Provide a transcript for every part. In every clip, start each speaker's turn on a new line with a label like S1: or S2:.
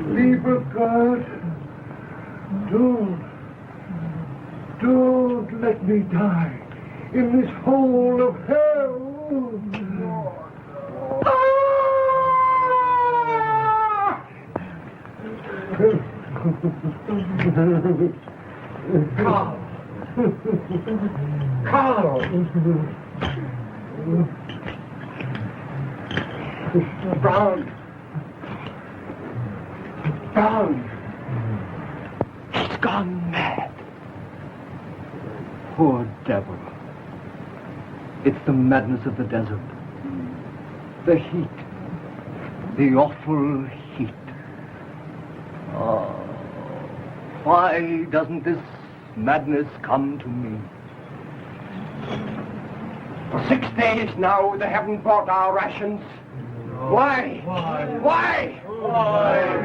S1: Lieber God, don't let me die in this hole of hell. Carl! Brown! He's gone mad.
S2: Poor devil. It's the madness of the desert. The heat. The awful heat. Oh, why doesn't this madness come to me?
S3: For 6 days now, they haven't bought our rations. Why? Why?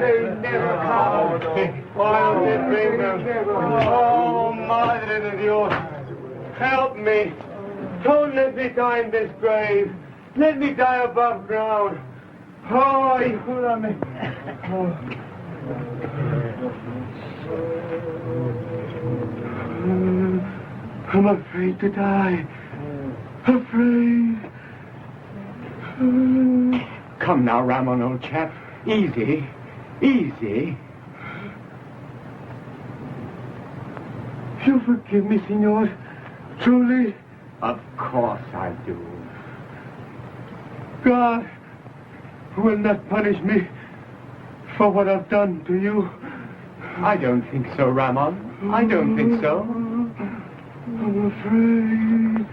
S1: They never come. Why don't they bring them? Oh, Madre de Dios, help me. Don't let me die in this grave. Let me die above ground. Oh, ayúdame. I'm afraid to die. Afraid.
S3: Come now, Ramon, old chap. Easy. Easy.
S1: You forgive me, senor. Truly.
S3: Of course I do.
S1: God will not punish me for what I've done to you.
S3: I don't think so, Ramon. I don't think so.
S1: I'm afraid.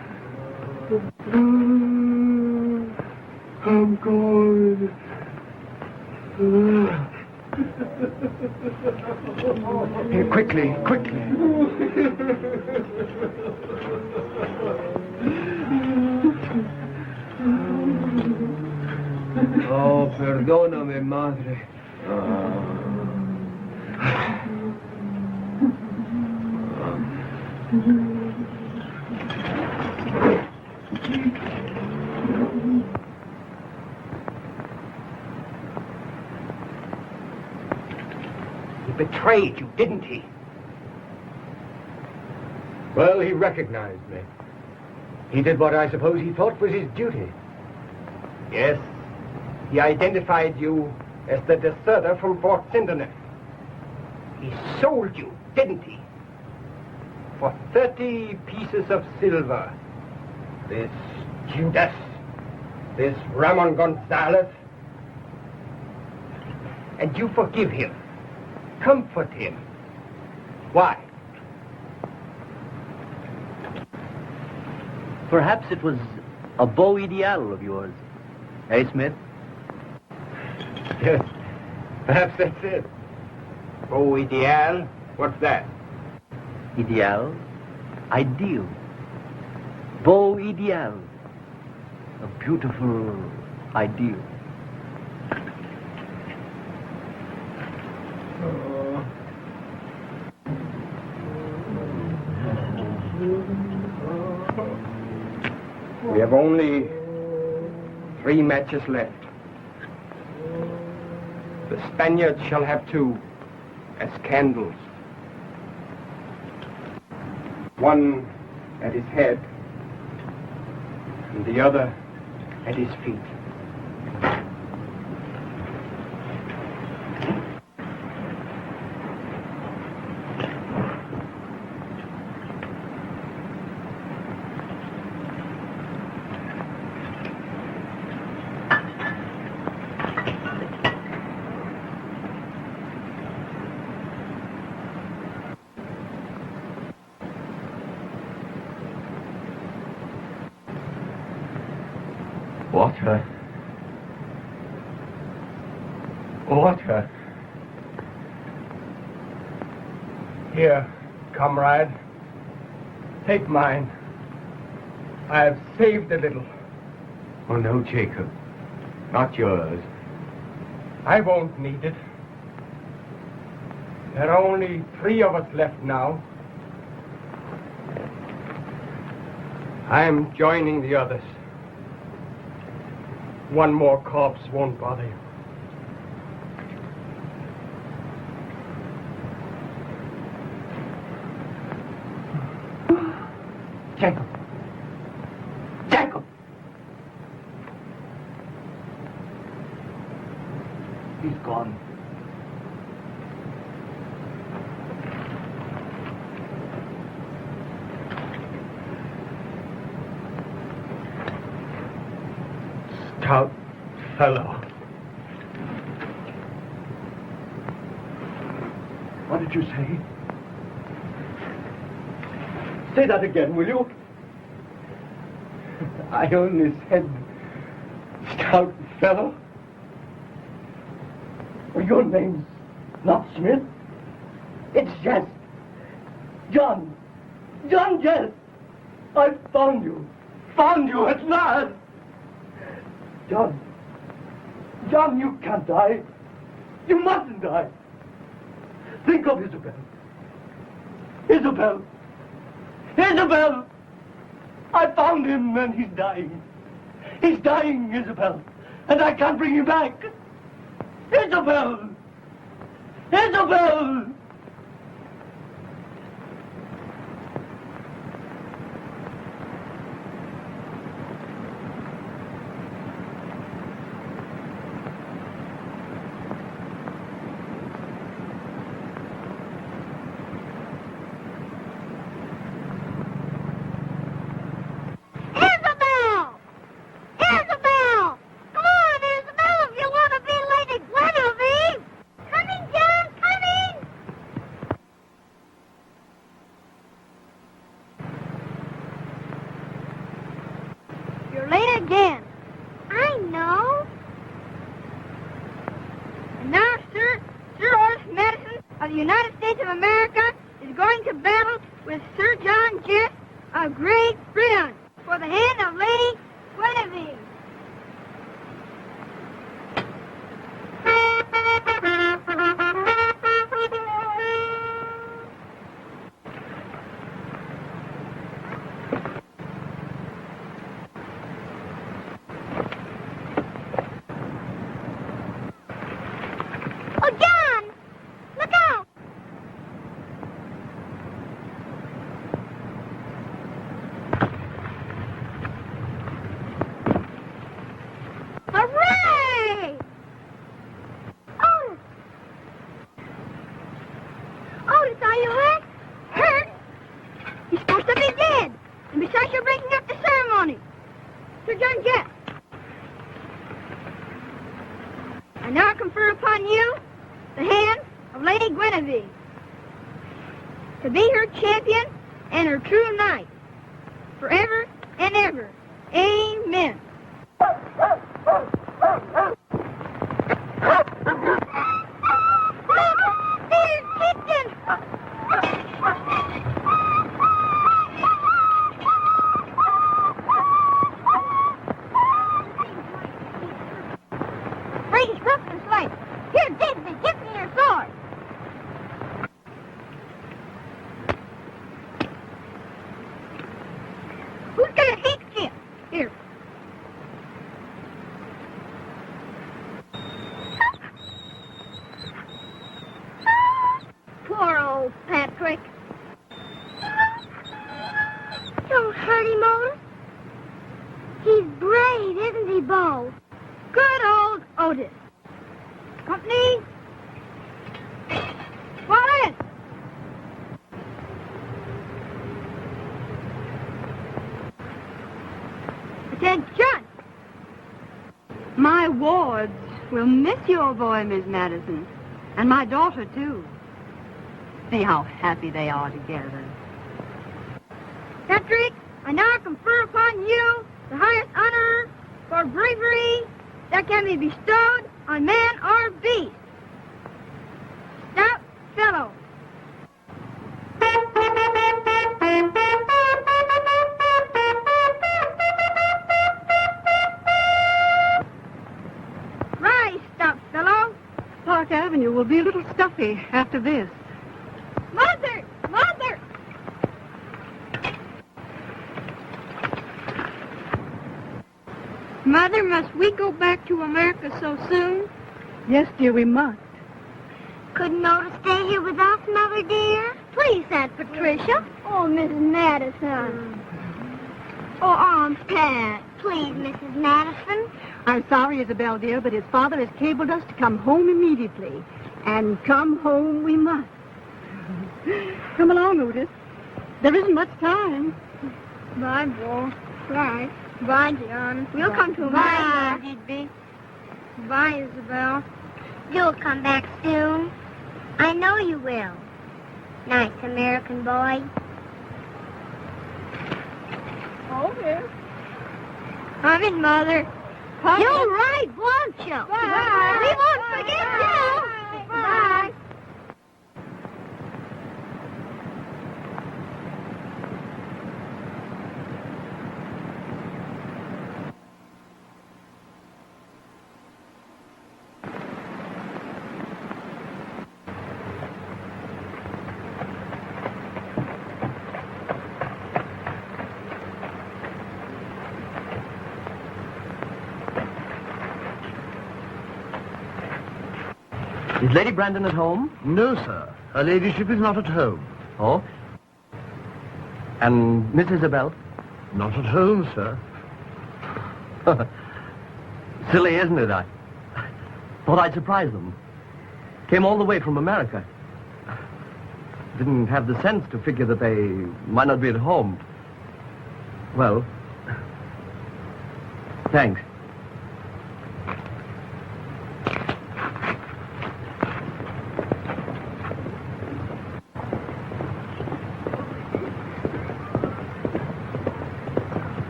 S1: I'm going.
S3: Here, quickly.
S1: Oh, perdóname, madre.
S3: He betrayed you, didn't he?
S4: Well, he recognized me. He did what I suppose he thought was his duty.
S3: Yes. He identified you as the deserter from Fort Sindernet. He sold you, didn't he? For 30 pieces of silver. This Judas, this Ramon Gonzalez. And you forgive him. Comfort him. Why?
S2: Perhaps it was a Beau Ideal of yours. Eh, Smith?
S3: Yes, perhaps that's it. Beau Ideal? What's that?
S2: Ideal? Ideal. Beau Ideal. A beautiful ideal.
S3: We have only 3 matches left. The Spaniards shall have 2 as candles. One at his head and the other at his feet.
S4: Water. Water.
S3: Here, comrade. Take mine. I have saved a little. Oh, no, Jacob. Not yours. I won't need it. There are only 3 of us left now. I'm joining the others. One more corpse won't bother you.
S2: Jacob. Jacob! He's gone.
S3: Stout fellow.
S2: What did you say? Say that again, will you?
S3: I only said stout fellow.
S2: Well, your name's not Smith. It's Jess. John. John Jess. I found you. Found you at last. John. John, you can't die. You mustn't die. Think of Isabel. Isabel. Isabel! I found him and he's dying. He's dying, Isabel. And I can't bring him back. Isabel! Isabel!
S5: of Great Brenon for the hand of Lady Guinevere. Oh, John! Look out! Hooray! Otis! Otis, are you hurt? Hurt? You're supposed to be dead. And besides, you're breaking up the ceremony. Sir John Jett. I now confer upon you the hand of Lady Guinevere to be her champion and her true knight forever and ever. Amen. There's Kitchen! Brady's crook and slave. Here, Disney, give me your sword. Who's got a handkerchief? Here. Poor old Patrick. Don't hurt him, Otis. He's brave, isn't he, Beau? Good old Otis. Company. Quiet. Attention.
S6: My wards will miss your boy, Miss Madison, and my daughter, too. See how happy they are together.
S5: Patrick, I now confer upon you the highest honor for bravery that can be bestowed on man or beast. Stout fellow.
S6: will be a little stuffy after this.
S5: Mother! Mother! Mother, must we go back to America so soon?
S6: Yes, dear, we must.
S5: Couldn't Otis stay here with us, Mother dear? Please, Aunt Patricia. Oh, Mrs. Madison. Oh, Aunt Pat. Please, Mrs. Madison.
S6: I'm sorry, Isabel, dear, but his father has cabled us to come home immediately. And come home we must. Come along, Otis. There isn't much time.
S5: Bye, Bo. Bye. Bye, John. We'll come to America.
S6: Bye, Digby.
S5: Bye, Isabel. You'll come back soon. I know you will. Nice American boy.
S6: Okay.
S5: Come in, Mother. You're right, won't you?
S6: Bye.
S5: We won't forget you. Bye.
S2: Is Lady Brandon at home?
S4: No, sir. Her ladyship is not at home.
S2: Oh? And Miss Isabel?
S4: Not at home, sir.
S2: Silly, isn't it? I thought I'd surprise them. Came all the way from America. Didn't have the sense to figure that they might not be at home. Well, thanks.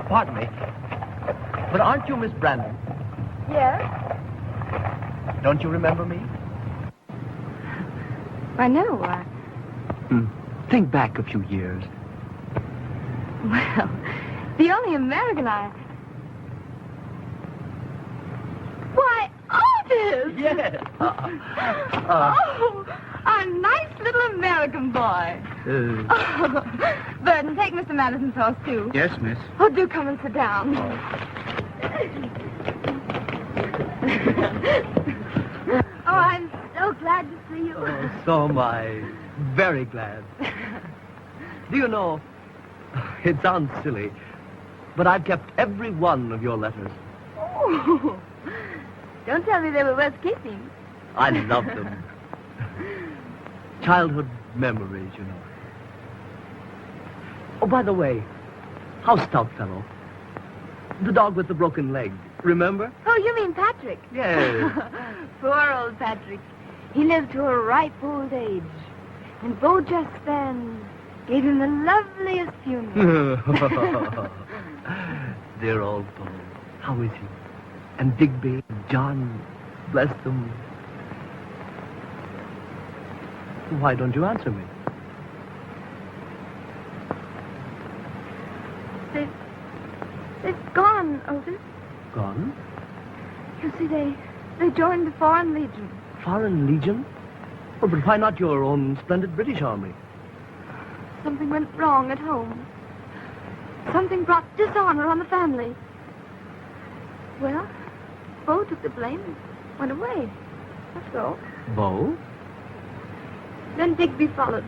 S2: Pardon me, but aren't you Miss Brandon?
S6: Yes?
S2: Don't you remember me?
S6: I know.
S2: Think back a few years.
S6: Well, the only American I... Why, Otis!
S2: Yes.
S6: Oh, a nice little American boy. Burton, take Mr. Madison's horse, too.
S4: Yes, miss.
S6: Oh, do come and sit down. Oh, I'm so glad to see you.
S2: Oh, so am I. Very glad. Do you know, it sounds silly, but I've kept every one of your letters.
S6: Oh, don't tell me they were worth keeping.
S2: I love them. Childhood memories, you know. Oh, by the way, how's Stout-Fellow? The dog with the broken leg, remember?
S6: Oh, you mean Patrick?
S2: Yes.
S6: Poor old Patrick. He lived to a ripe old age. And Beau just then gave him the loveliest funeral.
S2: Dear old Beau. How is he? And Digby and John, bless them. Why don't you answer me?
S6: They've gone, Otis.
S2: Gone?
S6: You see, they joined the Foreign Legion.
S2: Foreign Legion? Oh, but why not your own splendid British Army?
S6: Something went wrong at home. Something brought dishonor on the family. Well, Beau took the blame and went away. That's all.
S2: Beau?
S6: Then Digby followed.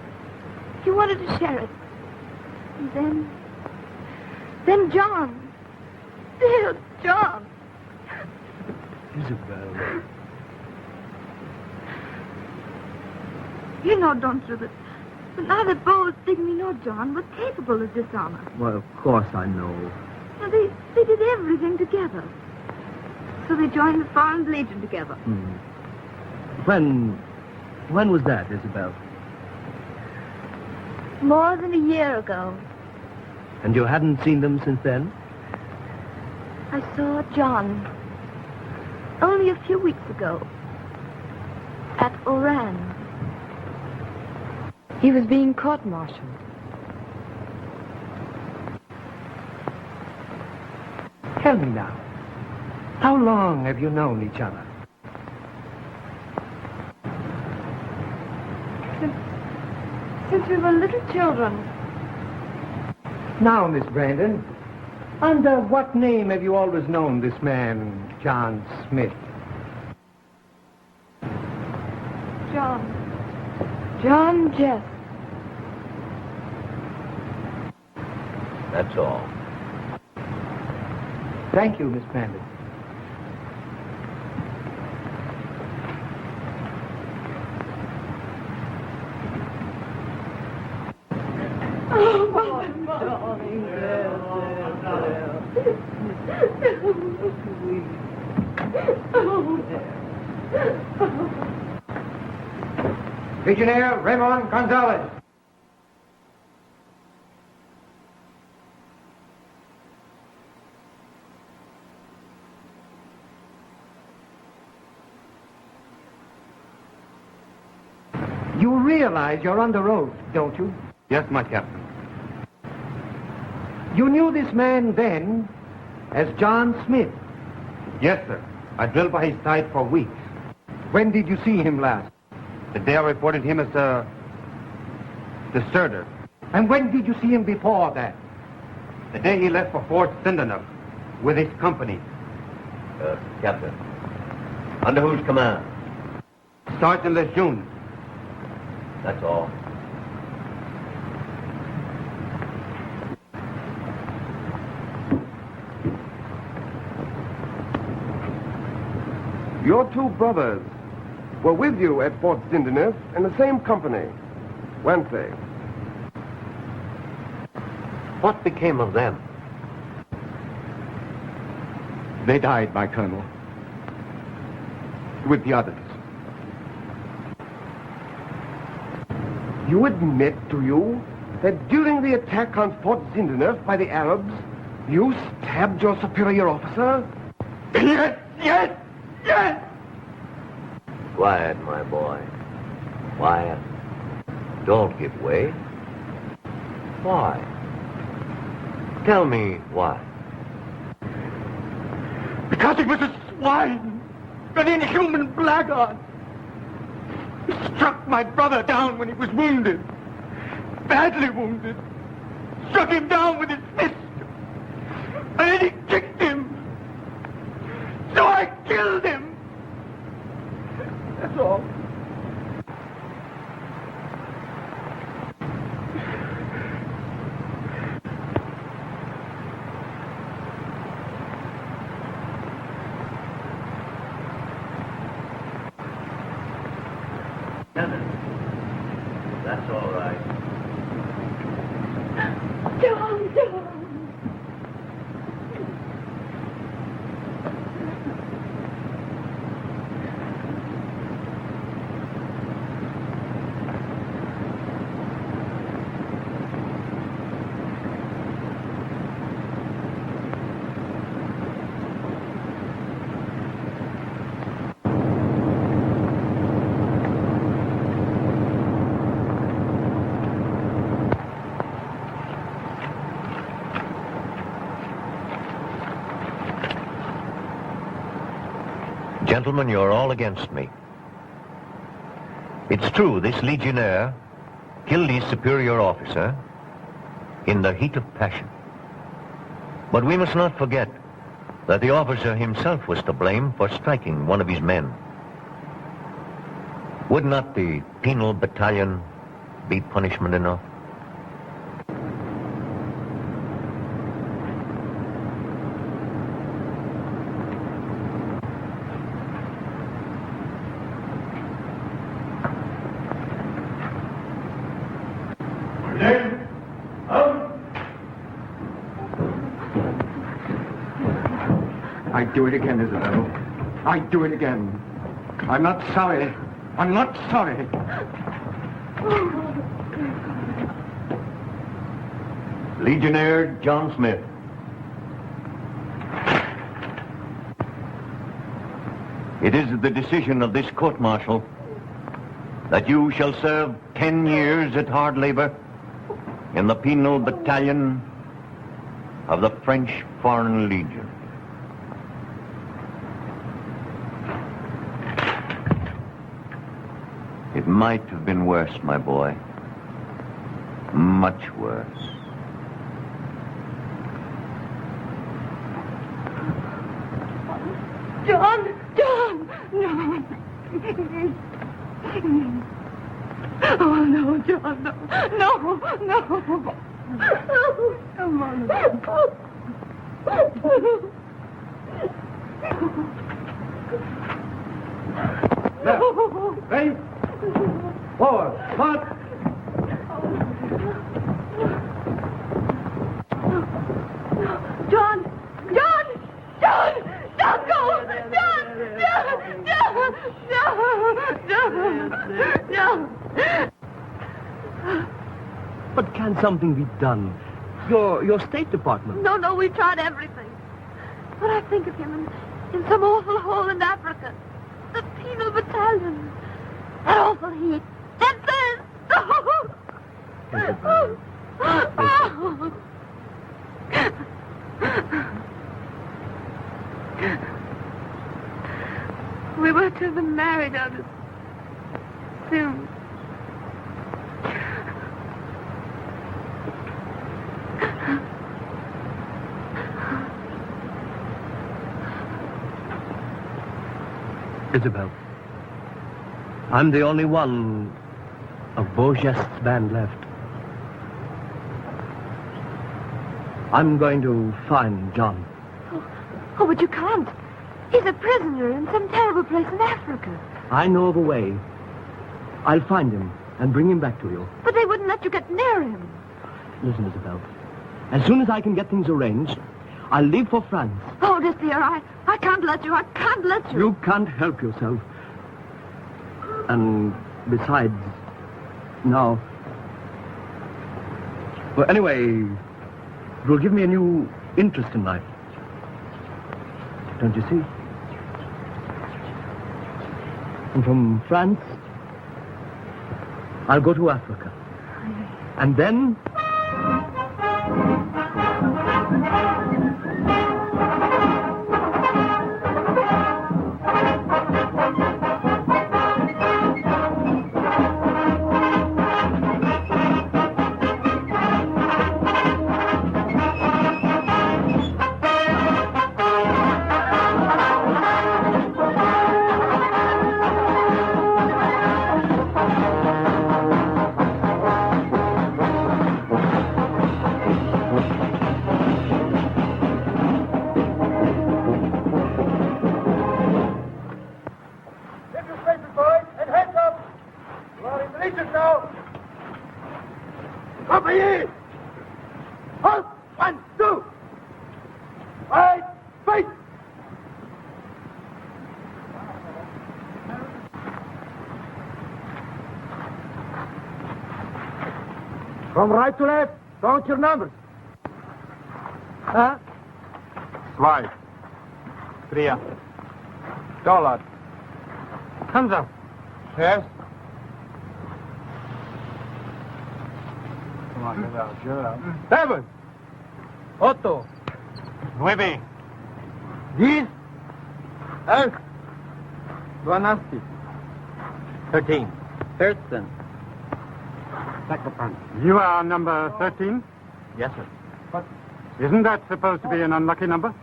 S6: He wanted to share it. And then John. Dear John.
S2: Isabel.
S6: You know, don't you, that neither Beau, Digby, nor John were capable of dishonor.
S2: Well, of course I know.
S6: Now, they did everything together. So they joined the Foreign Legion together.
S2: When was that, Isabel?
S6: More than a year ago.
S2: And you hadn't seen them since then?
S6: I saw John only a few weeks ago at Wren. He was being court-martialed.
S4: Tell me now, how long have you known each other?
S6: Since we were little children.
S4: Now, Miss Brandon, under what name have you always known this man, John Smith?
S6: John Jess.
S2: That's all.
S4: Thank you, Miss Brandon.
S3: Legionnaire Raymond Gonzalez.
S4: You realize you're under oath, don't you?
S3: Yes, my captain.
S4: You knew this man then as John Smith.
S3: Yes, sir. I drilled by his side for weeks.
S4: When did you see him last?
S3: The day I reported him as a deserter.
S4: And when did you see him before that?
S3: The day he left for Fort Sindenuf with his company.
S2: Captain, under whose command?
S3: Sergeant Lejeune.
S2: That's all.
S7: Your two brothers were with you at Fort Sindenuf in the same company, weren't they?
S2: What became of them?
S3: They died, my colonel. With the others.
S7: You admit, do you, that during the attack on Fort Sindenuf by the Arabs, you stabbed your superior officer?
S3: Yes, yes, yes!
S2: Quiet, my boy. Quiet. Don't give way. Why? Tell me why.
S3: Because he was a swine, an inhuman blackguard. He struck my brother down when he was wounded, badly wounded. Struck him down with his fist, and then he kicked him. So I killed him. That's all.
S2: That's all right.
S6: John.
S2: Gentlemen, you're all against me. It's true, this legionnaire killed his superior officer in the heat of passion. But we must not forget that the officer himself was to blame for striking one of his men. Would not the penal battalion be punishment enough?
S3: I'd do it again, Isabel. I'd do it again. I'm not sorry. I'm not sorry.
S2: Legionnaire John Smith. It is the decision of this court-martial that you shall serve 10 years at hard labor in the penal battalion of the French Foreign Legion.
S8: might have been worse, my boy. Much worse.
S6: John! No. Oh, no, John, no. Come on.
S7: Left, right, forward, march.
S6: John! Don't go! John!
S2: But can something be done? Your State Department.
S6: No, we tried everything. But I think of him in some awful hole in Africa. The penal battalion. That awful heat. That thirst. We were to have been married out as soon.
S2: Isabel, I'm the only one of Beaugest's band left. I'm going to find John.
S6: Oh, but you can't. He's a prisoner in some terrible place in Africa.
S2: I know the way. I'll find him and bring him back to you.
S6: But they wouldn't let you get near him.
S2: Listen, Isabel. As soon as I can get things arranged, I'll leave for France.
S6: Oh, dear, I can't let you. I can't let you.
S2: You can't help yourself. And besides, now... Well, anyway, it will give me a new interest in life. Don't you see? And from France, I'll go to Africa. And then...
S7: From right to left, count your numbers. Huh?
S3: Zwei. Tria. $. Hands up.
S7: Yes.
S3: Come on, get out. Get out.
S7: 7. 8.
S3: 9.
S7: 10. 11. 12.
S3: 13.
S7: 13.
S3: You are number 13?
S2: Yes, sir.
S3: Isn't that supposed to be an unlucky number?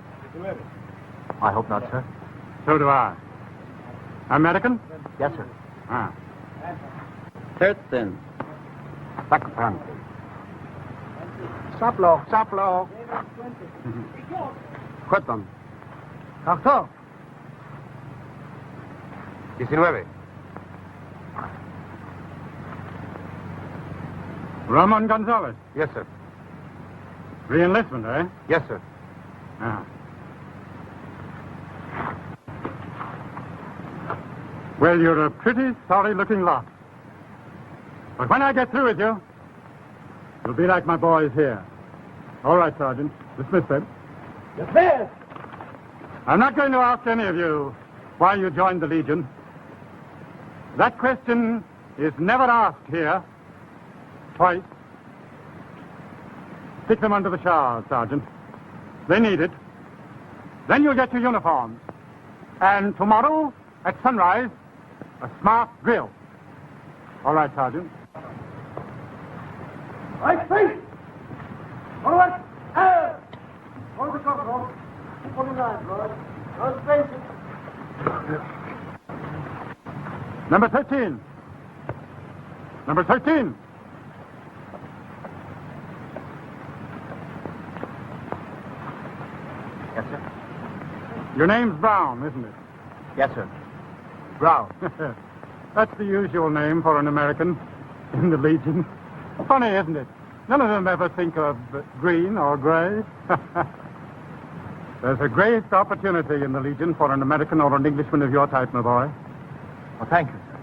S2: I hope not, sir.
S3: So do I. American?
S2: Yes, sir.
S3: Ah.
S7: 13.
S3: Saplo.
S7: 14. 19.
S3: Ramon Gonzalez.
S7: Yes, sir.
S3: Re-enlistment, eh?
S7: Yes, sir.
S3: Ah. Well, you're a pretty sorry-looking lot. But when I get through with you, you'll be like my boys here. All right, Sergeant. Dismiss them.
S7: Dismiss!
S3: I'm not going to ask any of you why you joined the Legion. That question is never asked here. Twice. Stick them under the shower, Sergeant. They need it. Then you'll get your uniforms. And tomorrow, at sunrise, a smart drill. All right, Sergeant.
S2: Right, face! All right, air! Hold the cover, 249, George. Those faces.
S3: Number 13. Number 13.
S2: Yes, sir.
S3: Your name's Brown, isn't it?
S2: Yes, sir. Brown.
S3: That's the usual name for an American in the Legion. Funny, isn't it? None of them ever think of green or gray. There's a great opportunity in the Legion for an American or an Englishman of your type, my boy.
S2: Well, thank you, sir.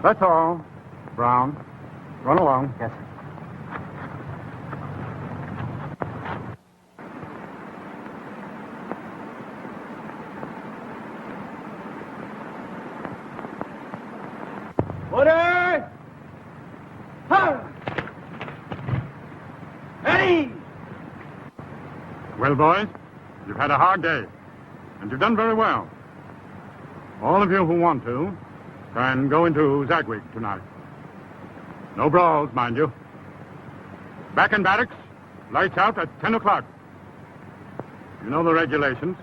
S3: That's all. Brown, run along.
S2: Yes, sir.
S1: Order! Fire! Ready!
S3: Well, boys, you've had a hard day, and you've done very well. All of you who want to can go into Zagwig tonight. No brawls, mind you. Back in barracks, lights out at 10 o'clock. You know the regulations.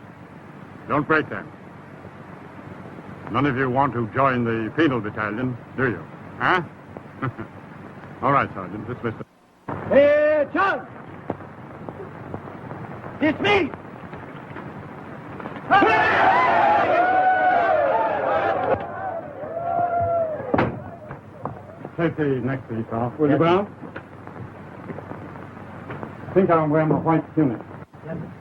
S3: Don't break them. None of you want to join the penal battalion, do you? Huh? All right, Sergeant, dismiss them.
S1: Hey, John! Dismiss!
S3: Take the next piece off, will you, Brown? I think I'll wear my white tunic.
S2: Yes, sir.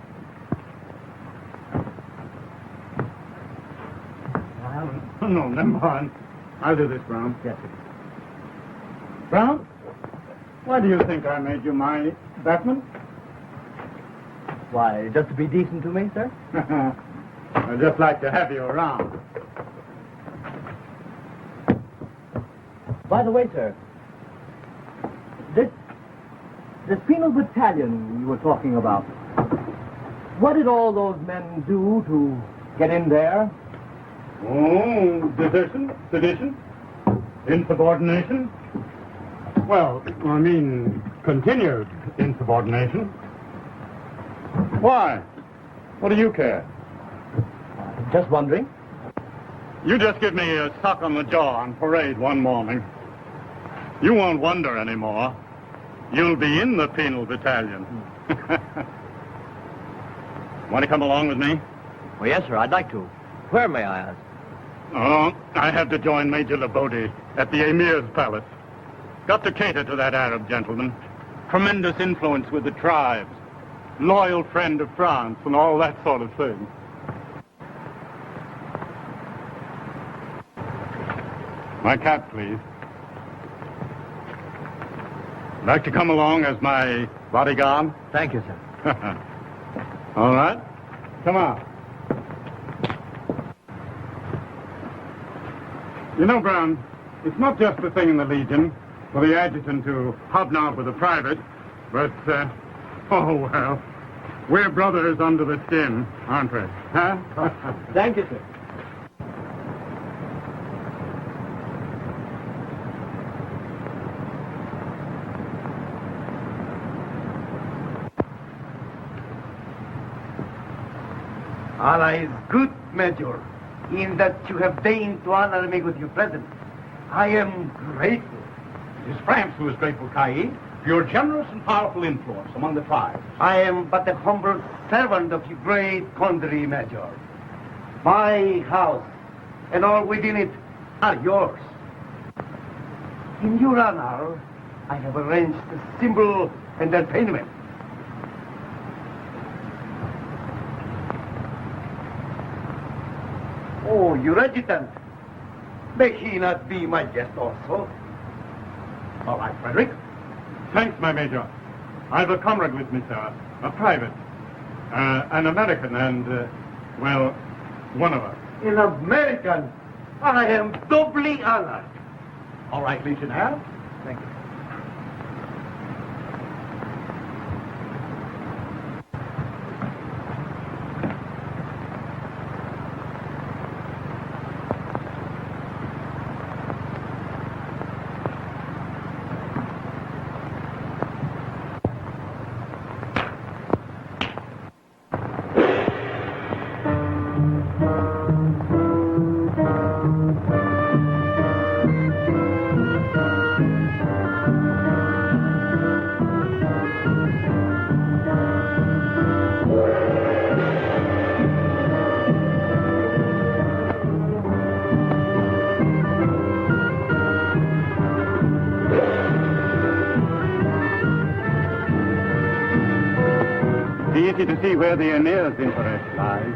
S3: No, never mind. I'll do this, Brown.
S2: Yes, sir.
S3: Brown, why do you think I made you my batman?
S2: Why, just to be decent to me, sir?
S3: I'd just like to have you around.
S2: By the way, sir, this penal battalion you were talking about, what did all those men do to get in there?
S3: Oh, desertion, sedition, insubordination. Well, I mean, continued insubordination. Why? What do you care?
S2: Just wondering.
S3: You just give me a sock on the jaw on parade one morning. You won't wonder anymore. You'll be in the penal battalion. Want to come along with me?
S2: Well, yes, sir, I'd like to. Where, may I ask?
S3: Oh, I have to join Major Labode at the Emir's palace. Got to cater to that Arab gentleman. Tremendous influence with the tribes. Loyal friend of France and all that sort of thing. My cap, please. Like to come along as my bodyguard?
S2: Thank you, sir.
S3: All right. Come on. You know, Brown, it's not just a thing in the Legion for the adjutant to hobnob with a private, but, oh, well, we're brothers under the skin, aren't we? Huh?
S2: Thank you, sir.
S7: Allah is good, Major, in that you have deigned to honor me with your presence. I am grateful.
S9: It is France who is grateful, Caid, for your generous and powerful influence among the tribes.
S7: I am but a humble servant of your great country, Major. My house and all within it are yours. In your honor, I have arranged a simple entertainment. Oh, your adjutant. May he not be my guest also?
S9: All right, Frederick.
S3: Thanks, my major. I've a comrade with me, sir. A private. An American and, well, one of us.
S7: An American? I am doubly honored.
S9: All right, Legionnaire.
S7: Thank you.
S1: easy to see where the Emir's interest lies.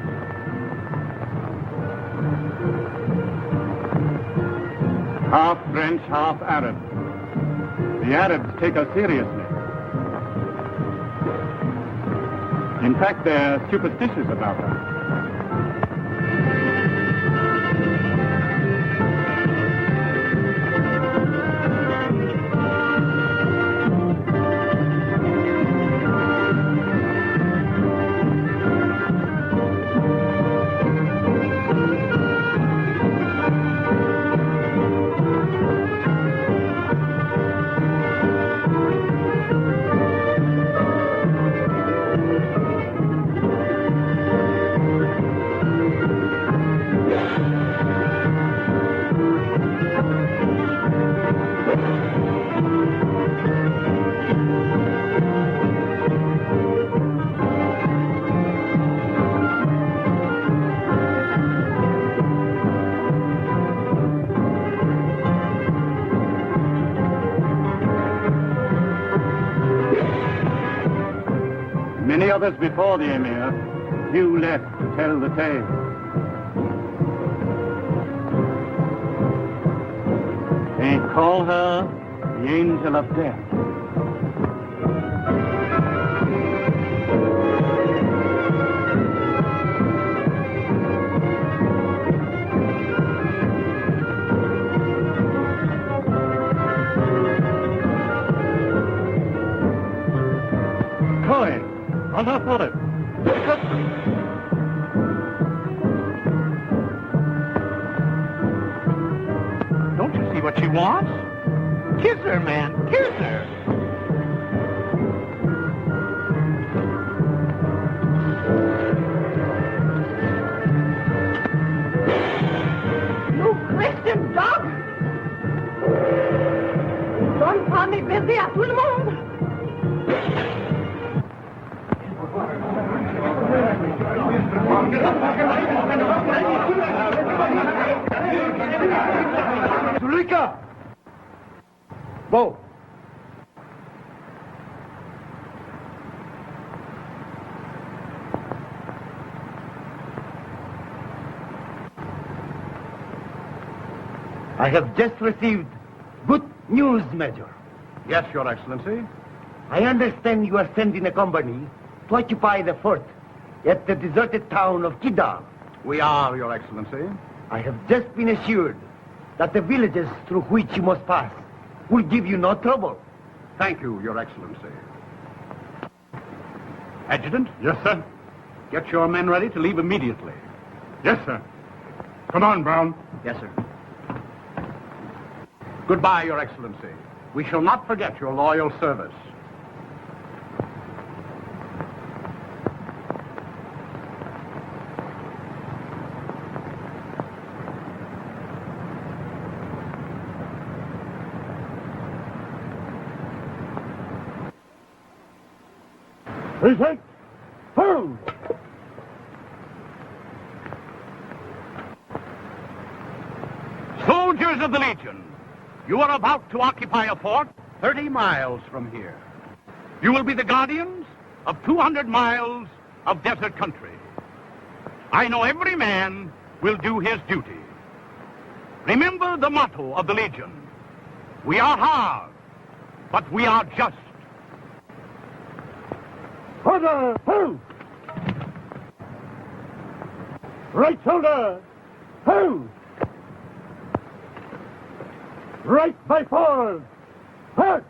S1: Half French, half Arab. The Arabs take us seriously. In fact, they're superstitious about us. Many others before the Emir, few left to tell the tale. They call her the Angel of Death. Run up on it.
S3: Don't you see what she wants? Kiss her, man. Kiss her.
S2: You Christian dog! Don't call me busy à tout le monde!
S7: Eureka! Beau! I have just received good news, Major.
S9: Yes, Your Excellency.
S7: I understand you are sending a company to occupy the fort at the deserted town of Kidal.
S9: We are, Your Excellency.
S7: I have just been assured that the villages through which you must pass will give you no trouble.
S9: Thank you, Your Excellency. Adjutant? Yes, sir. Get your men ready to leave immediately. Yes, sir. Come on, Brown.
S3: Yes, sir.
S9: Goodbye, Your Excellency. We shall not forget your loyal service.
S1: Prefect, hold!
S9: Soldiers of the Legion, you are about to occupy a fort 30 miles from here. You will be the guardians of 200 miles of desert country. I know every man will do his duty. Remember the motto of the Legion. We are hard, but we are just.
S1: Order, hold! Right shoulder, hold! Right by forward, hurt!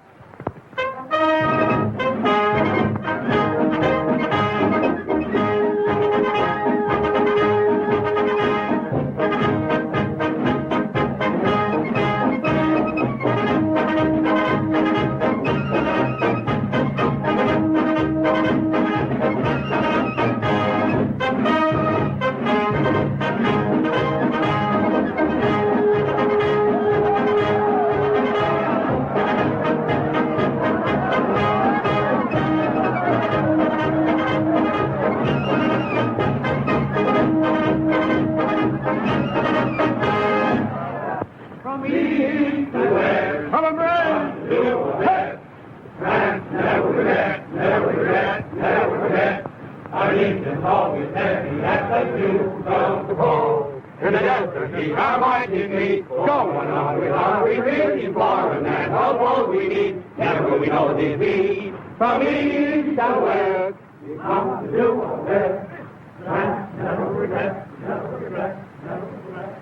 S1: Arlington's always happy at the new drum call. In the desert, he our mighty meet, going on with our retreat, exploring and help all we need. Never we know defeat. From east and west, we come to do our best. Never regret, never regret, never regret.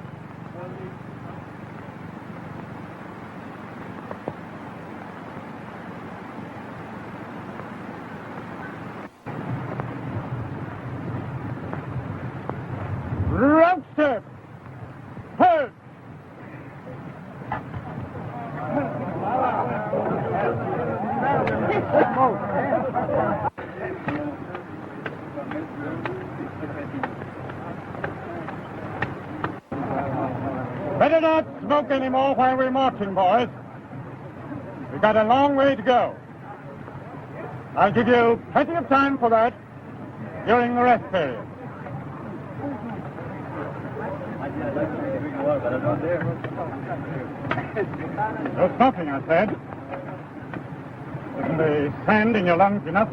S3: Roadster! Halt! Better not smoke anymore while we're marching, boys. We've got a long way to go. I'll give you plenty of time for that during the rest period. No smoking, I said. Isn't the sand in your lungs enough?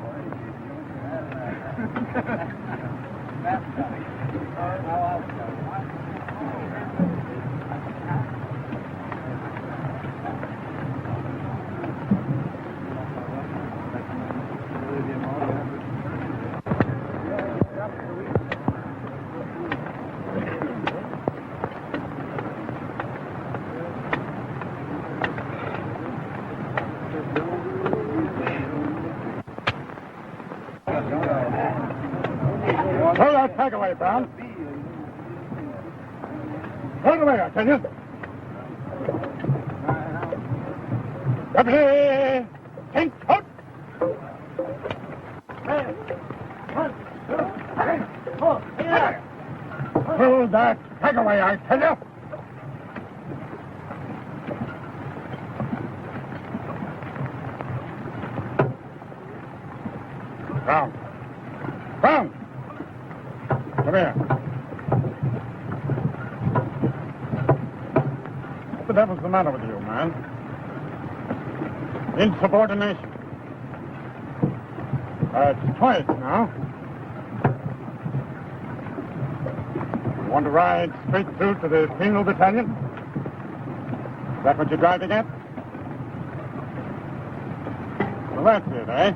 S3: Throw that tag away, Brown. Throw it away, I tell you. Deputy! Think out! 1, 2, 3, 4, here! Throw that tag away, I tell you. Brown. Brown! Come here. What the devil's the matter with you, man? Insubordination. It's twice now. You want to ride straight through to the penal battalion? Is that what you're driving at? Well, that's it, eh?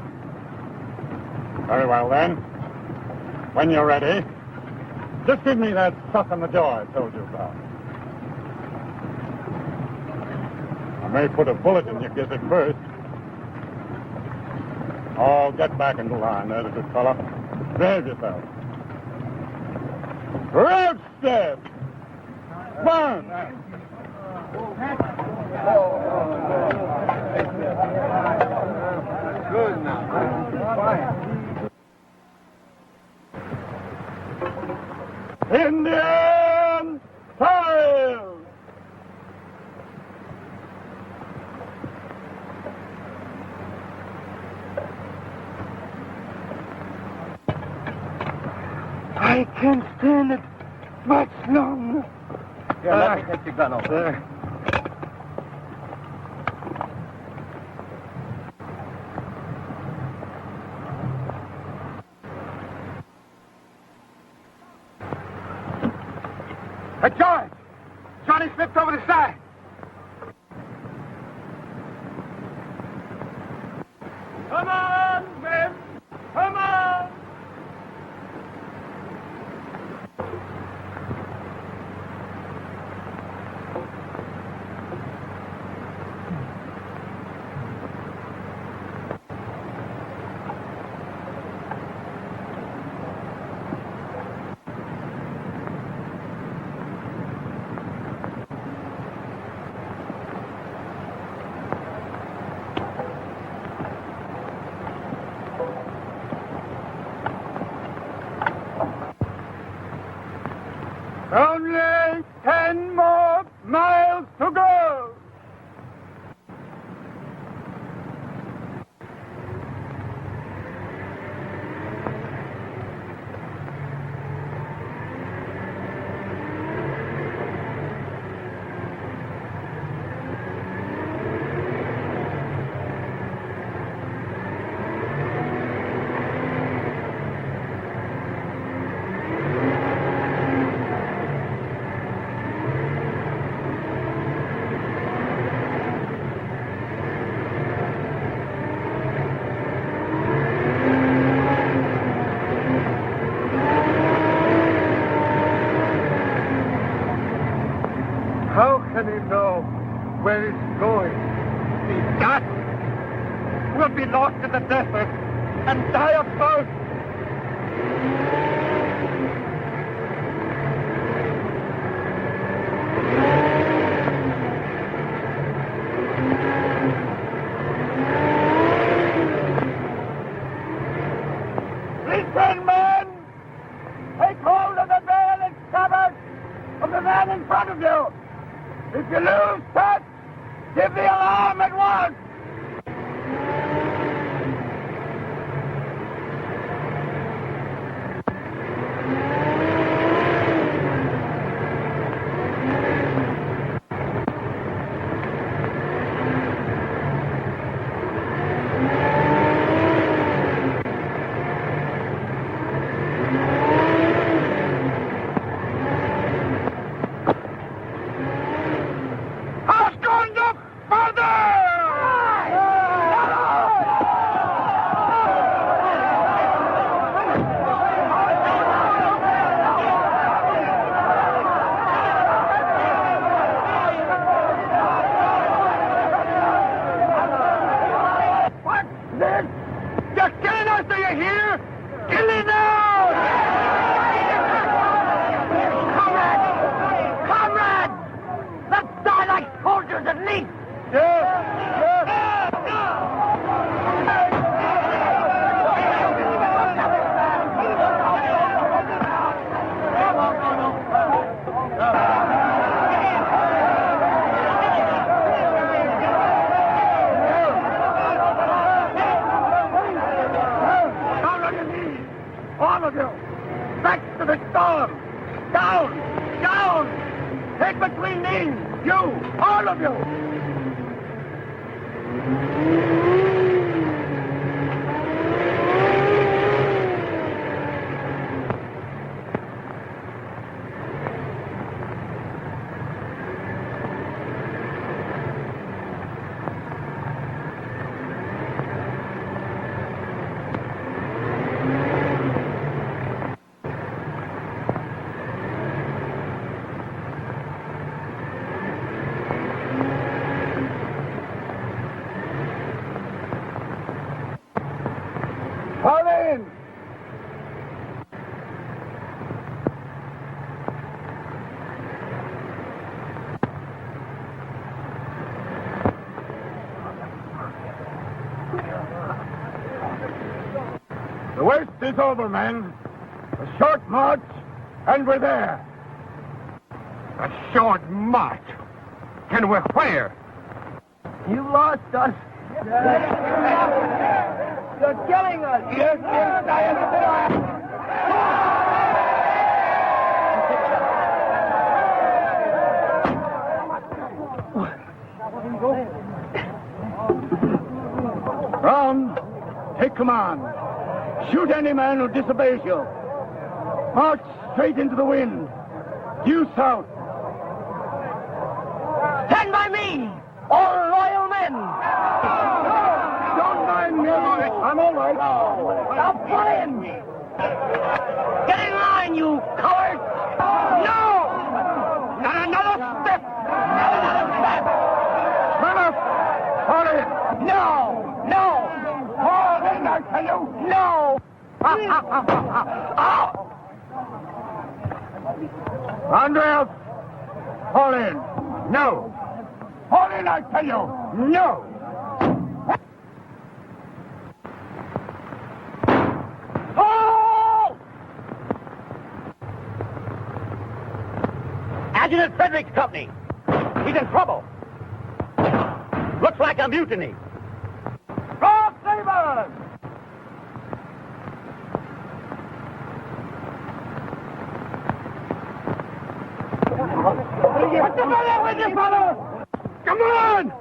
S3: Very well, then. When you're ready, just give me that stuff on the jaw I told you about. I may put a bullet in your gizzard first. Oh, get back into line, there's a good fellow. Behave yourself. Road step! One!
S1: Good now.
S3: Indian file!
S1: I can't stand it much longer.
S7: Here, let me take the gun over.
S1: There.
S3: Hey, George! Johnny slipped over the side. Come on, men! Come on! the desert and die of thirst.
S1: Listen, men! Take hold of the veil and scabbard of the man in front of you. If you lose touch, give the alarm at once. The worst is over, men. A short march, and we're there.
S3: A short march? And we're where?
S2: You lost us. You're killing us.
S1: Brown, take command. Shoot any man who disobeys you. March straight into the wind. Due south.
S2: Stand by me, all loyal men.
S1: Don't mind me. I'm all right.
S2: Now pull in. Get in line, you coward.
S3: No! Not another step!
S2: Not another step.
S1: Man up. Fall in.
S2: No, no.
S1: Fall in, I tell you.
S2: No.
S1: Andreas, fall in. No. Fall in, I tell you. No.
S2: Oh! Adjutant Frederick's company. He's in trouble. Looks like a mutiny.
S1: Cross sabers! What's the matter with you, fellow? Come on!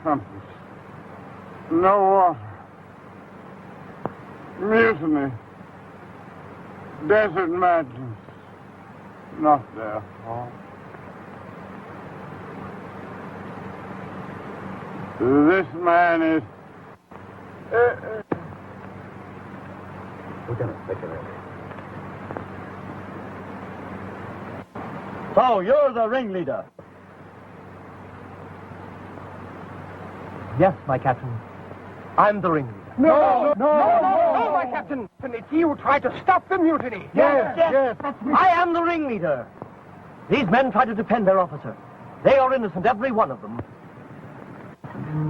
S1: compass. No water. Mutiny. Desert madness. Not their fault. This man is...
S7: Lieutenant, Secretary.
S2: So, you're the ringleader. Yes, my captain. I'm the ringleader.
S3: No, my captain. It's you who tried to stop the mutiny.
S2: Yes. That's me. I am the ringleader. These men tried to defend their officer. They are innocent, every one of them.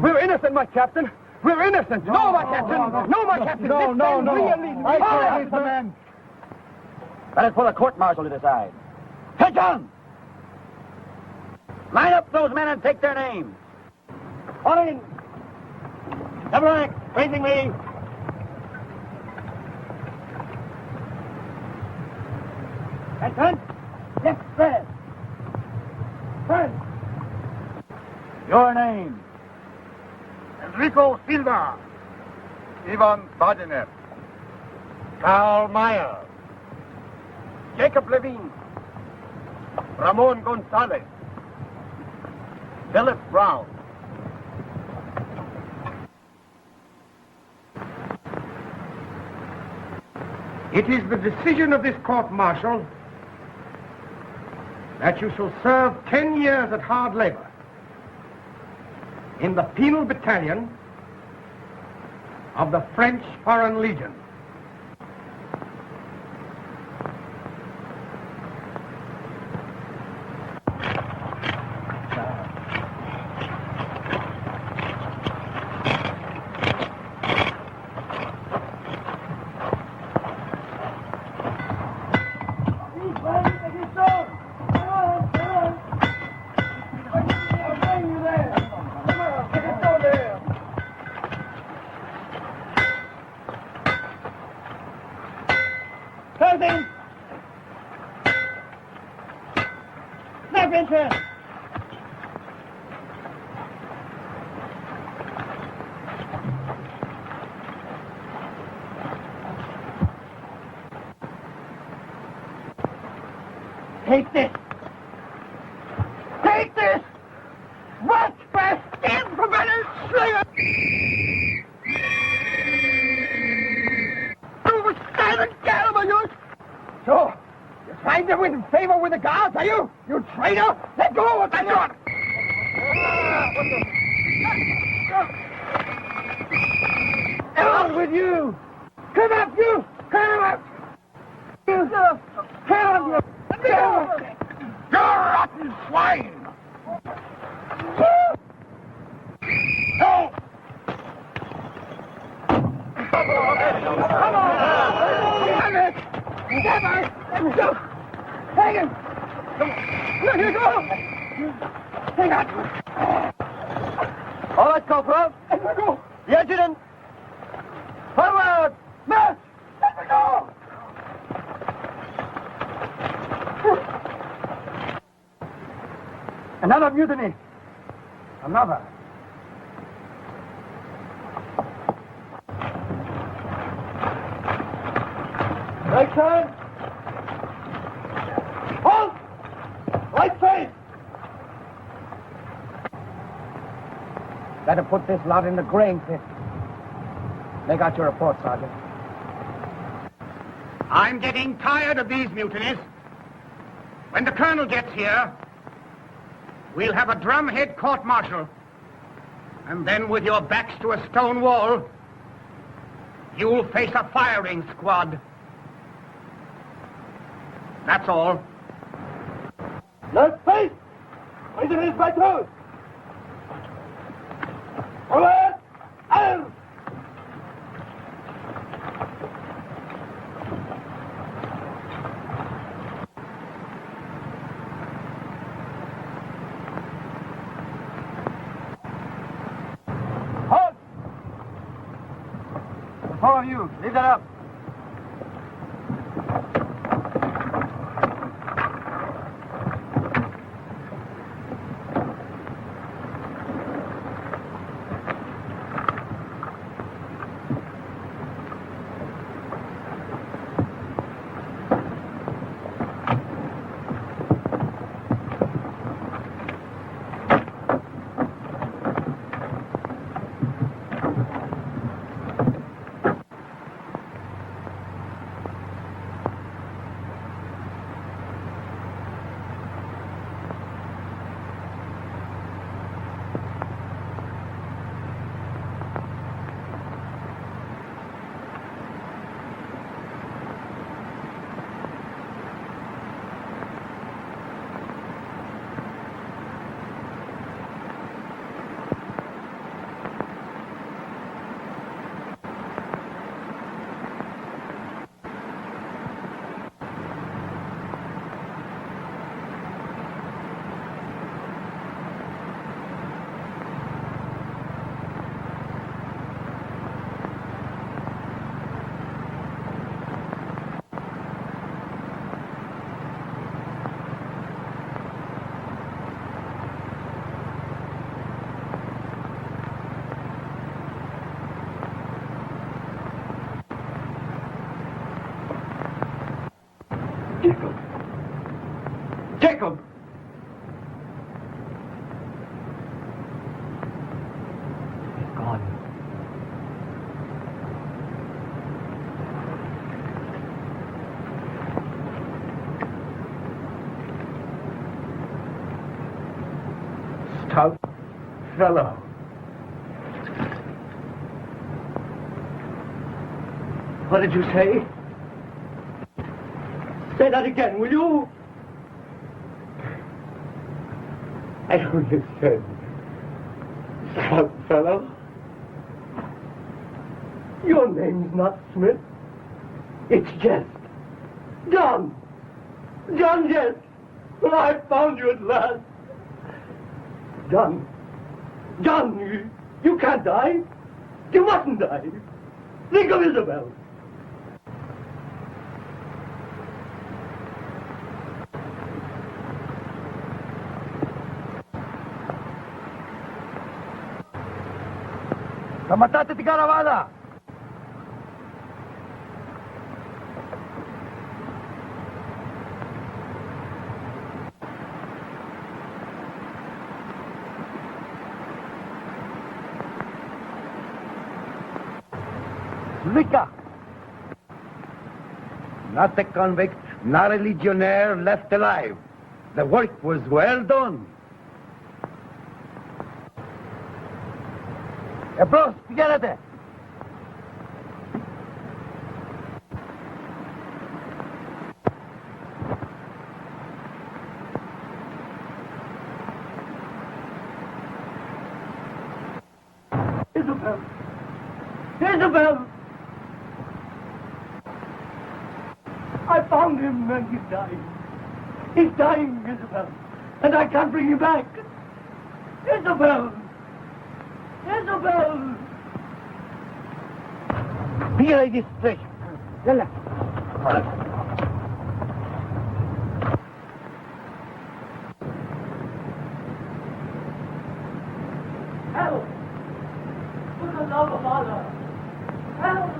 S3: We're innocent, my captain. We're innocent. No, my captain. No, my captain.
S2: No. I can't leave the men. That is for the court-martial to decide. Attention! Line up those men and take their names. On in. Double rank, facing me. Attention. Left spread. Spread. Your name?
S3: Enrico Silva.
S1: Ivan Badenev.
S3: Karl Meyer. Jacob Levine. Ramon Gonzalez. Philip Brown. It is the decision of this court-martial that you shall serve 10 years at hard labor in the penal battalion of the French Foreign Legion.
S2: Take this! Take this! What? Stand for better slayer! You were silent, Gallagher, you... So, you're trying to win favor with the guards, are you? You traitor! Let go of that gun! Out with you! Come up, you! Come up! You! Come up, you!
S3: You rotten swine! No!
S2: Come on! Damn it! Never! Hang him! Let him go! Hang on! All right, Corporal. Let me go! The adjutant! Forward! March! Let me go! Another mutiny. Another. Right turn. Halt! Right face. Better put this lot in the grain pit. They got your report, Sergeant.
S9: I'm getting tired of these mutinies. When the colonel gets here, we'll have a drumhead court-martial. And then with your backs to a stone wall, you'll face a firing squad. That's all.
S2: Left face! Raise your hands by toes! Forward! Arms! Halt! The four of you, leave that up.
S7: Stout fellow.
S2: What did you say? Say that again, will you?
S1: I only said, stout fellow.
S2: Your name's not Smith. It's Jest. John. John Jest. Well, I found you at last. John. John, you can't die. You mustn't die. Think of Isabel.
S7: Kamatate ti Caravana! Lika! Not a convict, not a legionnaire left alive. The work was well done. Bros, pigárate.
S2: Isabel. Isabel. I found him and he's dying. He's dying, Isabel. And I can't bring him back. Isabel. Isabel!
S7: Pígale discretion. Yalla.
S2: Help! For the love of Allah! Help!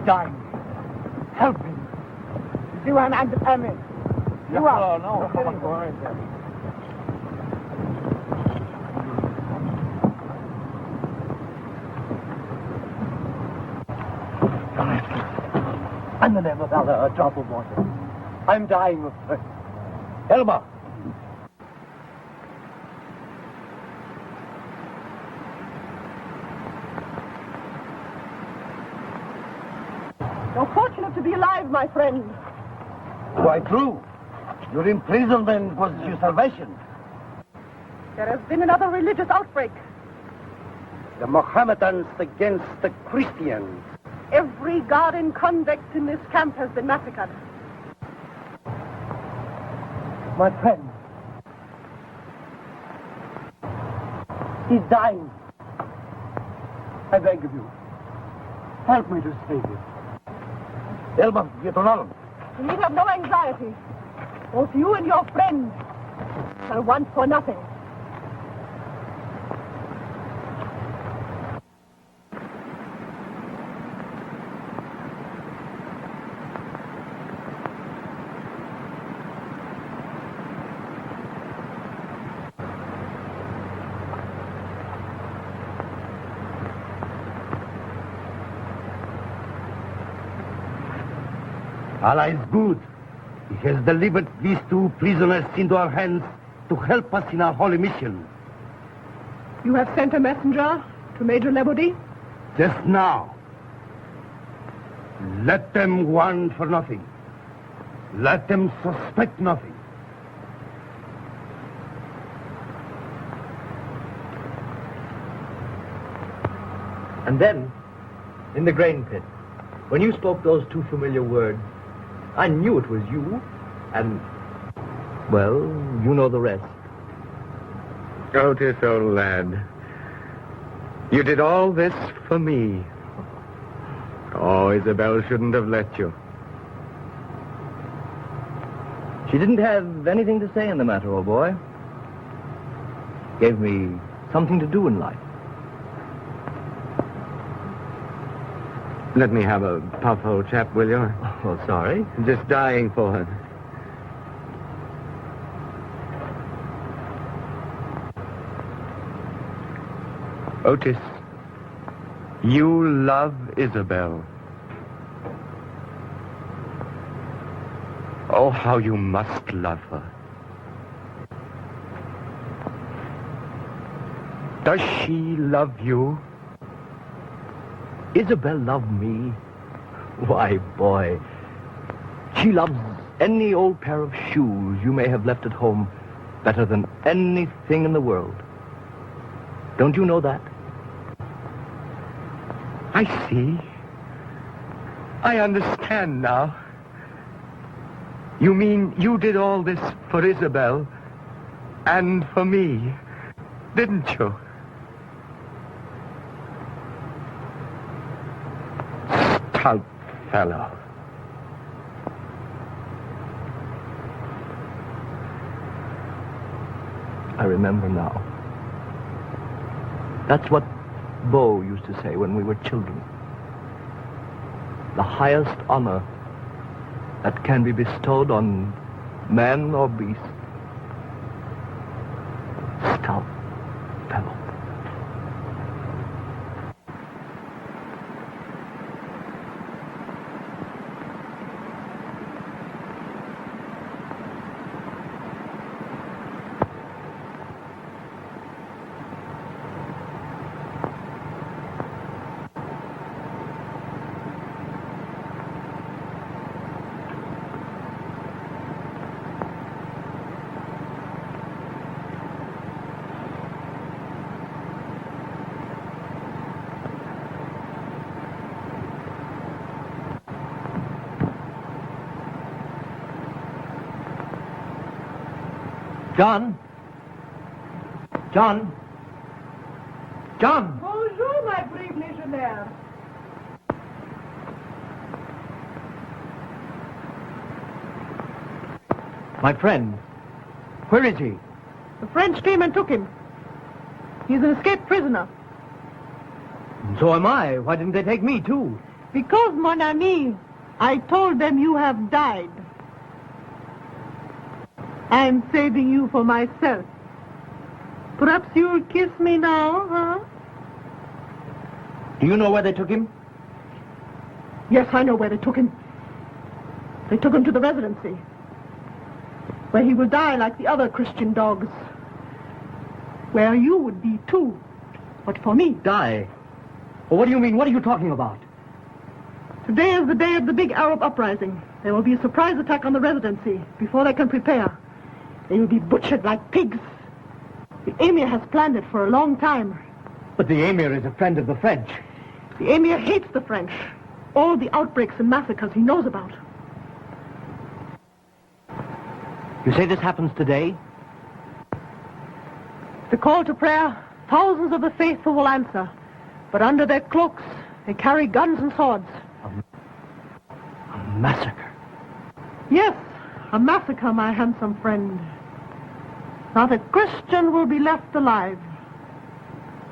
S7: Dying. Help him. You and Emmett. You are. No. In the name of Allah, a drop of water. I'm dying of thirst. Elma.
S10: You're fortunate to be alive, my friend.
S7: Quite true. Your imprisonment was your salvation.
S10: There has been another religious outbreak.
S7: The Mohammedans against the Christians.
S10: Every guard and convict in this camp has been massacred.
S2: My friend. He's dying. I beg of you. Help me to save him.
S7: Elma, get on.
S10: You need have no anxiety. Both you and your friends shall want for nothing.
S7: Allah is good. He has delivered these two prisoners into our hands to help us in our holy mission.
S10: You have sent a messenger to Major Lebody?
S7: Just now. Let them want for nothing. Let them suspect nothing.
S2: And then, in the grain pit, when you spoke those two familiar words, I knew it was you, and, well, you know the rest.
S1: Otis, old lad, you did all this for me. Oh, Isabel shouldn't have let you.
S2: She didn't have anything to say in the matter, old boy. Gave me something to do in life.
S1: Let me have a puff, old chap, will you?
S2: Oh, sorry.
S1: I'm just dying for it. Otis, you love Isabel. Oh, how you must love her. Does she love you?
S2: Isabel loved me? Why, boy, she loves any old pair of shoes you may have left at home better than anything in the world. Don't you know that?
S1: I see. I understand now. You mean you did all this for Isabel and for me, didn't you? Stout fellow.
S2: I remember now. That's what Beau used to say when we were children. The highest honor that can be bestowed on man or beast. Stout fellow. John? John? John!
S10: Bonjour, my brave legionnaire.
S2: My friend. Where is he?
S10: The French came and took him. He's an escaped prisoner.
S2: So am I. Why didn't they take me, too?
S10: Because, mon ami, I told them you have died. I'm saving you for myself. Perhaps you'll kiss me now, huh?
S2: Do you know where they took him?
S10: Yes, I know where they took him. They took him to the residency, where he will die like the other Christian dogs. Where you would be, too. But for me.
S2: Die? Well, what do you mean? What are you talking about?
S10: Today is the day of the big Arab uprising. There will be a surprise attack on the residency before they can prepare. They will be butchered like pigs. The Emir has planned it for a long time.
S2: But the Emir is a friend of the French.
S10: The Emir hates the French. All the outbreaks and massacres he knows about.
S2: You say this happens today?
S10: The call to prayer, thousands of the faithful will answer. But under their cloaks, they carry guns and swords.
S2: A massacre?
S10: Yes, a massacre, my handsome friend. Not a Christian will be left alive.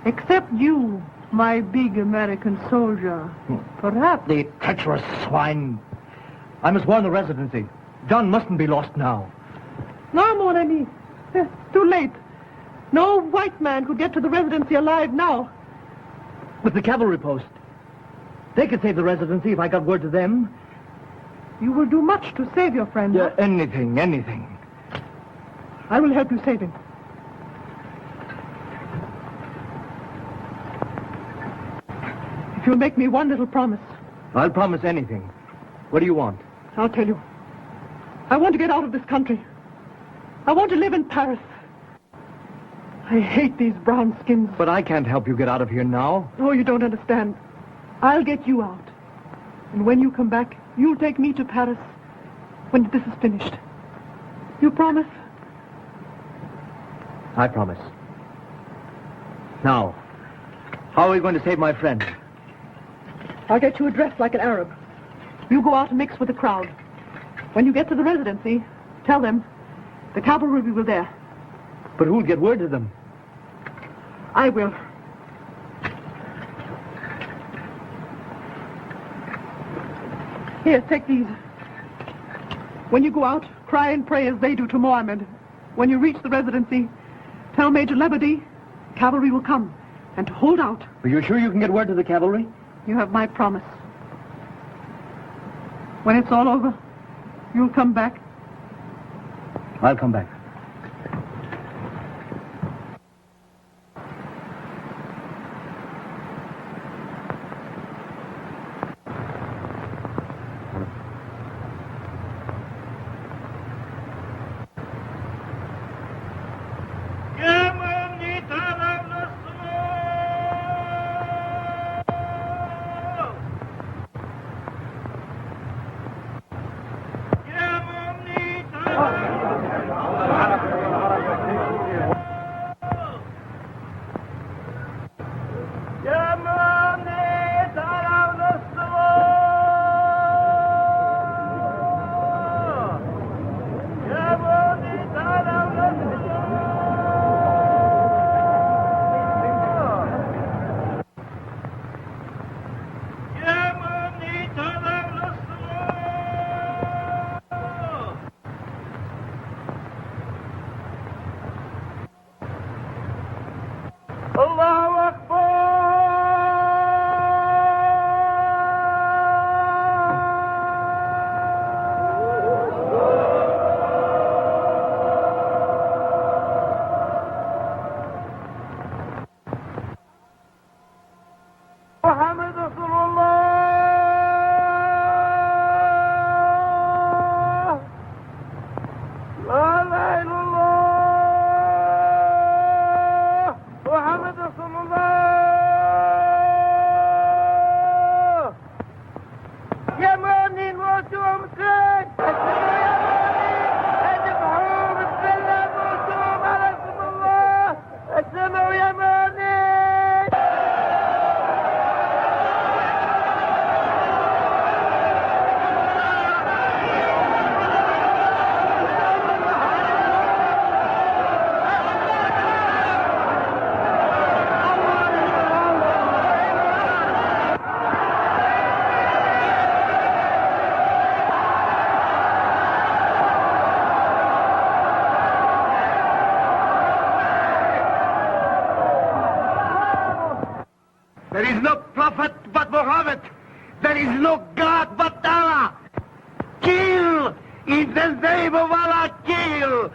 S10: Except you, my big American soldier. Perhaps.
S2: The treacherous swine. I must warn the residency. John mustn't be lost now.
S10: No, mon ami. It's too late. No white man could get to the residency alive now.
S2: But the cavalry post. They could save the residency if I got word to them.
S10: You will do much to save your friend.
S2: Yeah, anything.
S10: I will help you save him. If you'll make me one little promise.
S2: I'll promise anything. What do you want?
S10: I'll tell you. I want to get out of this country. I want to live in Paris. I hate these brown skins.
S2: But I can't help you get out of here now.
S10: Oh, you don't understand. I'll get you out. And when you come back, you'll take me to Paris when this is finished. You promise?
S2: I promise. Now, how are we going to save my friend?
S10: I'll get you dressed like an Arab. You go out and mix with the crowd. When you get to the residency, tell them the cavalry will be there.
S2: But who'll get word to them?
S10: I will. Here, take these. When you go out, cry and pray as they do to Mohammed. When you reach the residency, tell Major Lebedy cavalry will come, and to hold out.
S2: Are you sure you can get word to the cavalry?
S10: You have my promise. When it's all over, you'll come back.
S2: I'll come back.
S7: There is no prophet but Muhammad. There is no God but Allah. Kill! In the name of Allah, kill!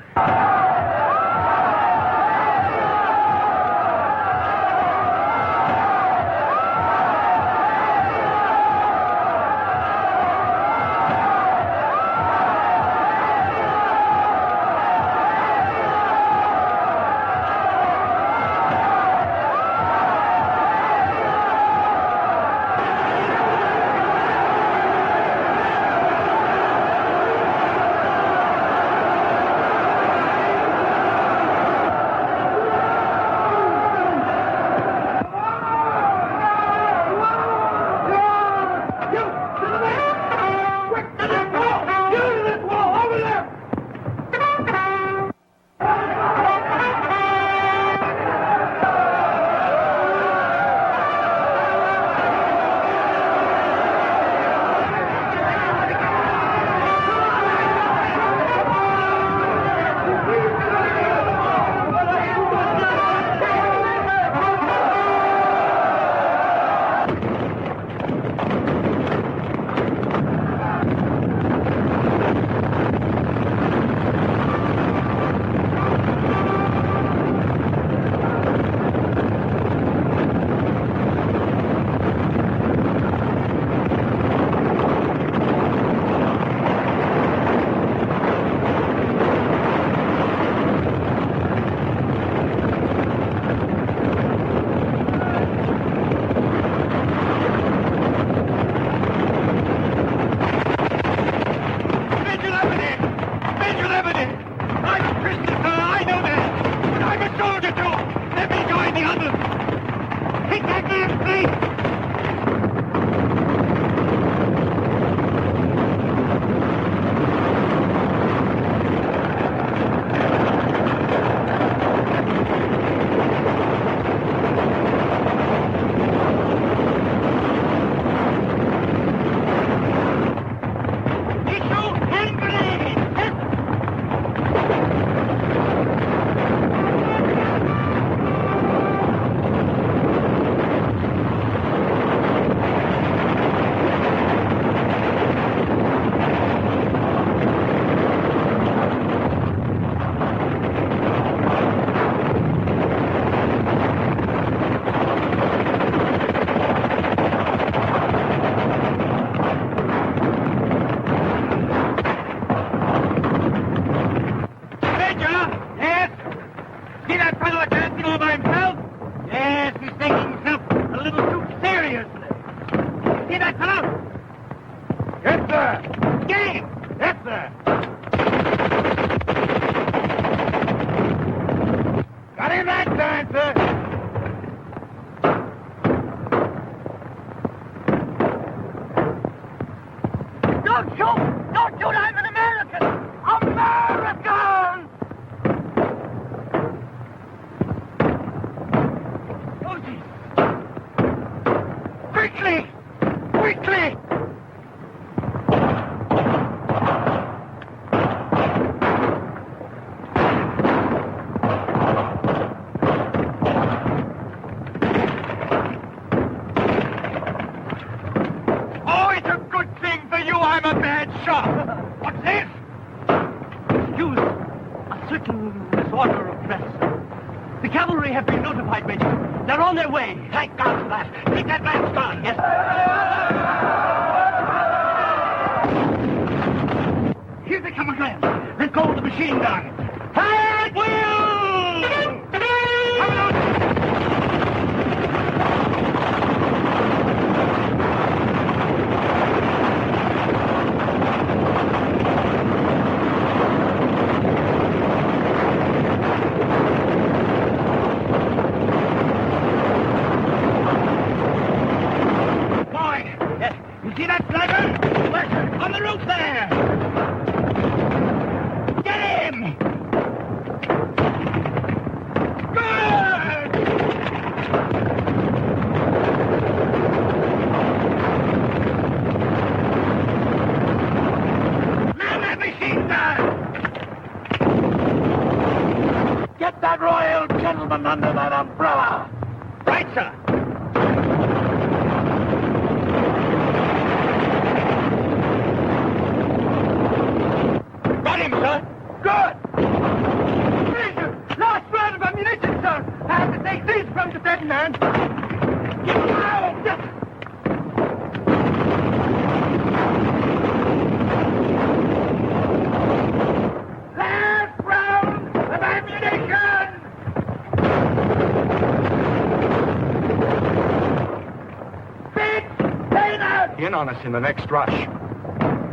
S3: On us in the next rush.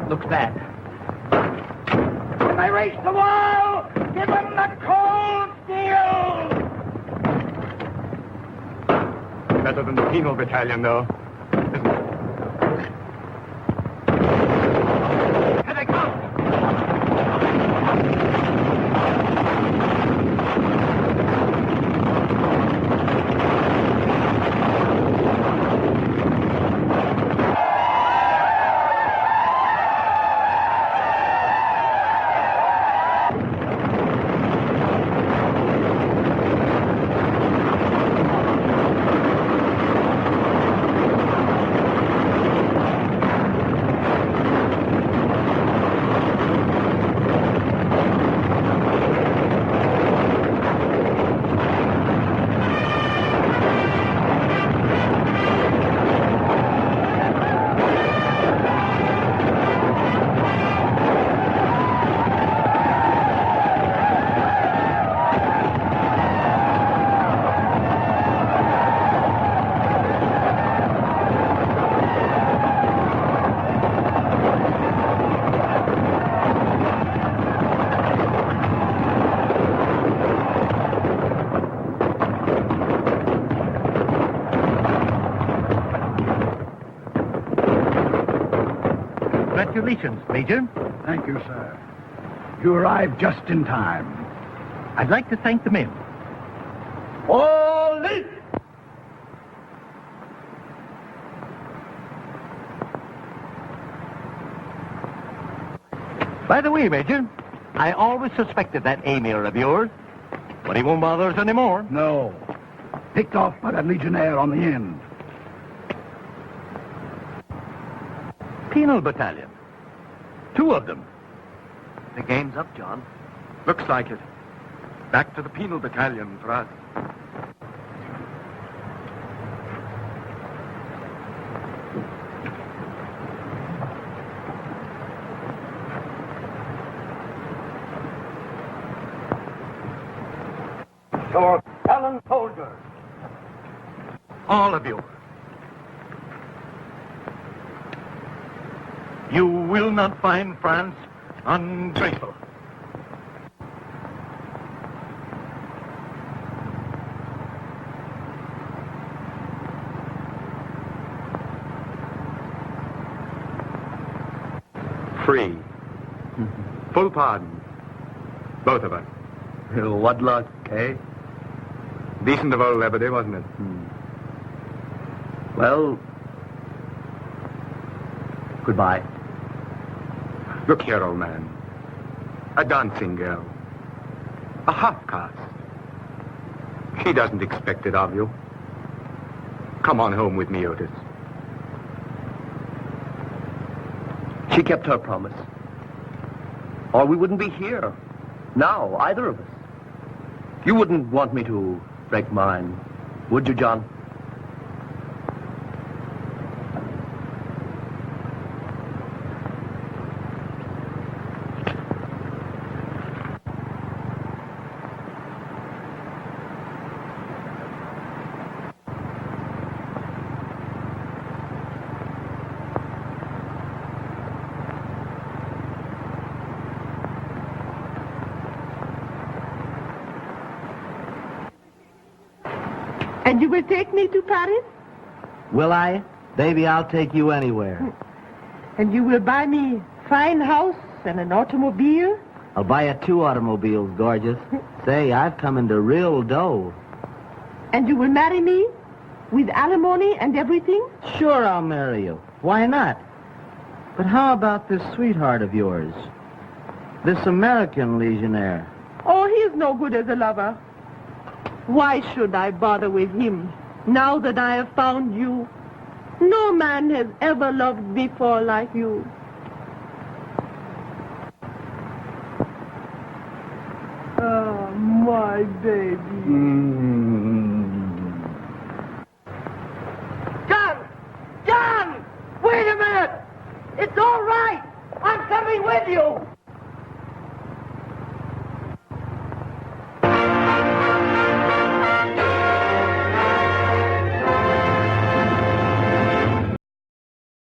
S2: Looks bad.
S7: When they reach the wall, give them the cold steel!
S3: Better than the penal battalion, though, isn't it?
S7: Here they come!
S3: Congratulations, Major.
S11: Thank you, sir. You arrived just in time.
S3: I'd like to thank the men.
S2: All in!
S3: By the way, Major, I always suspected that Emir of yours, but he won't bother us anymore.
S11: No. Picked off by that Legionnaire on the end.
S3: Penal battalion. 2 of them.
S2: The game's up, John.
S3: Looks like it. Back to the penal battalion for us.
S2: Your gallant soldiers.
S3: All of you. You will not find France ungrateful.
S12: Free. Full pardon. Both of us.
S2: What luck, eh?
S12: Decent of old Liberty, wasn't it?
S2: Well, goodbye.
S12: Look here, old man. A dancing girl. A half-caste. She doesn't expect it of you. Come on home with me, Otis.
S2: She kept her promise. Or we wouldn't be here. Now, either of us. You wouldn't want me to break mine, would you, John?
S10: And you will take me to Paris?
S13: Will I? Baby, I'll take you anywhere.
S10: And you will buy me fine house and an automobile?
S13: I'll buy you 2 automobiles, gorgeous. Say, I've come into real dough.
S10: And you will marry me? With alimony and everything?
S13: Sure, I'll marry you. Why not? But how about this sweetheart of yours? This American legionnaire?
S10: Oh, he's no good as a lover. Why should I bother with him, now that I have found you? No man has ever loved before like you. Oh, my baby.
S2: John! John! Wait a minute! It's all right! I'm coming with you!